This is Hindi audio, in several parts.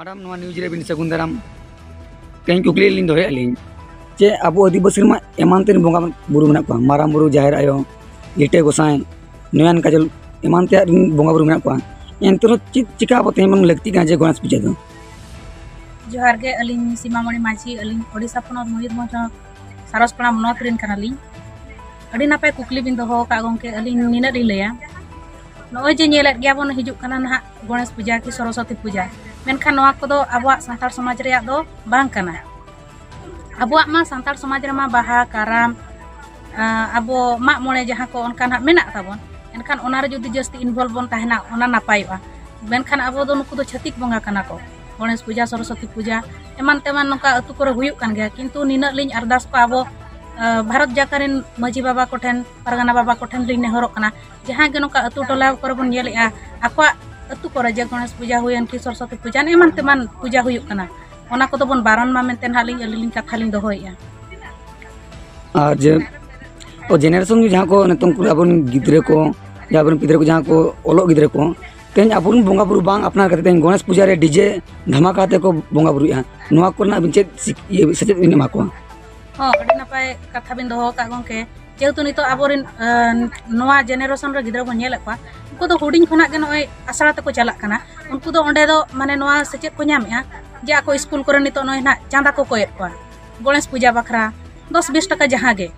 मैडम न्यूज रे बिन सगुन दाराम तेज कुकली लिंग दोहे अलिंग चे अब आदिवासी मा एमान तेन बोंगा बुरु मेना को माराम बुरु जाहिर आयो लिटे गोसाई नयन काजल एमान ते बोंगा बुरु मेना को एंतरो चिका बते मन लगती का जे गणेश पूजा दो जोहार के अलिंग सीमामणि माझी अलिंग ओडिसा पनत मयूरभंज सारसपड़ा मनत रिन कनाली अड़ी नापे कुकली बिन दोहो का गंके अलिंग निना रि लया नय जे नेलेत गया बन हिजुक कना ना गणेश पूजा की सरस्वती पूजा मेनखान नवा को दो आबुआ सांतार समाज रे दो बांग कना आबुआ मा सांतार समाज रे मा बाहा काराम आबो मा मोणे जहां को अनकान मेना ताबन एनखान ओना रे जुदी जस्ती इनवॉल्व बन ताहेना ओना नापायवा मेनखान आबो दो नुकु दो छतिक बंगा कना को गणेश पूजा सरस्वती पूजा एमान तेमान नका अतु करे हुयुक कान गया किंतु निना लिंग अरदास को आबो भारत जाकारिन मजी बाबा कोठेन परगना बाबा कोठेन लिंग नेहरो कना जहां गे नका अतु टोला करे बन नेलेआ आखवा अतु करे जे गणेश पूजा हुयन की सरस्वती पूजा एमान तेमान पूजा हुयुक कना ओना को तो बन बारन मा मेनतेन हालिंग अलिंग कथा लिंग दोहोया आज ओ जेनरेशन जहां को नतों को अपन गिद्रे को या अपन पिद्रे को जहां को ओलो गिद्रे को तेन अपन बोंगा बुरु बांग अपना करते तेन गणेश पूजा रे डीजे धमाका ते को बोंगा बुरु या नोआ को ना बिचे ये सचेत इन मा को हां अडी नपाय कथा बिन दोहो का गंके जेहेतु नितो आबोरिन नोआ जेनरेशन रे गिद्रा को नेल को उनको तो हुडिंग खना गे नय आसरा ते को चला कना उनको तो ओंडे दो माने नोआ सचेत को न्यामेआ जे आको स्कूल करे नितो नय ना चांदा को कोयत को गणेश पूजा बखरा 10-20 टका जहां गे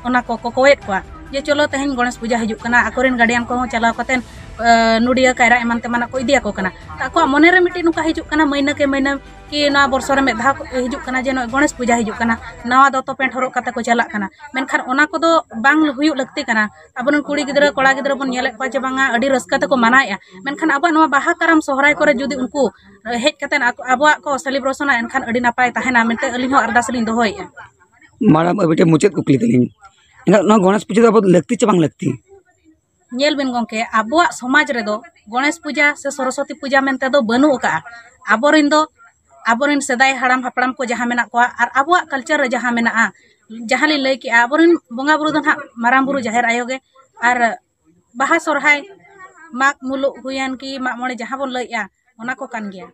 ओना को कोयत को जे चलो तेहन गणेश पूजा हिजुक कना आकोरिन गार्डियन को चला कतेन नुडिया कायरा एमान तेमाना को इदिया को कना ताको मने रे मिटी नुका हिजुक कना महीना के महीना कि ना वर्ष रे मेधा हिजुक कना जे गणेश पूजा हिजुक कना नवा दतो पेंट हरो कते को चला कना मेनखान ओना को दो बांग हुयुक लगती कना अबन कुड़ी गिदरा कोड़ा गिदरा बन नेले को जे बांगा अडी रस्का ते को मनाया मेनखान अब नवा बाहा करम सोहराय करे जुदी उनको हेज कतेन आबुआ को सेलिब्रेशन एनखान अडी नापाय ताहेना मेनते अलिंग हो अरदास लिंग दोहोया माडम अबिटे मुचेत कुकली तलिंग इना गणेश पूजा अब लगती च बांग लगती नेल बिन गंके आबुआ समाज रे दो गणेश पूजा से सरस्वती पूजा मेनते दो बनु का आबोरिन सदाय हड़ाम हपड़ाम को जहां मेना को और आबुआ कल्चर रे जहां मेना जहां li लई के आबोरिन बोंगा बुरु दो ना माराम बुरु जाहिर आयोगे और बाहा सोरहाय माग मुलुक हुयन की माग मोणे जहां बन लईया ओना को कान गया।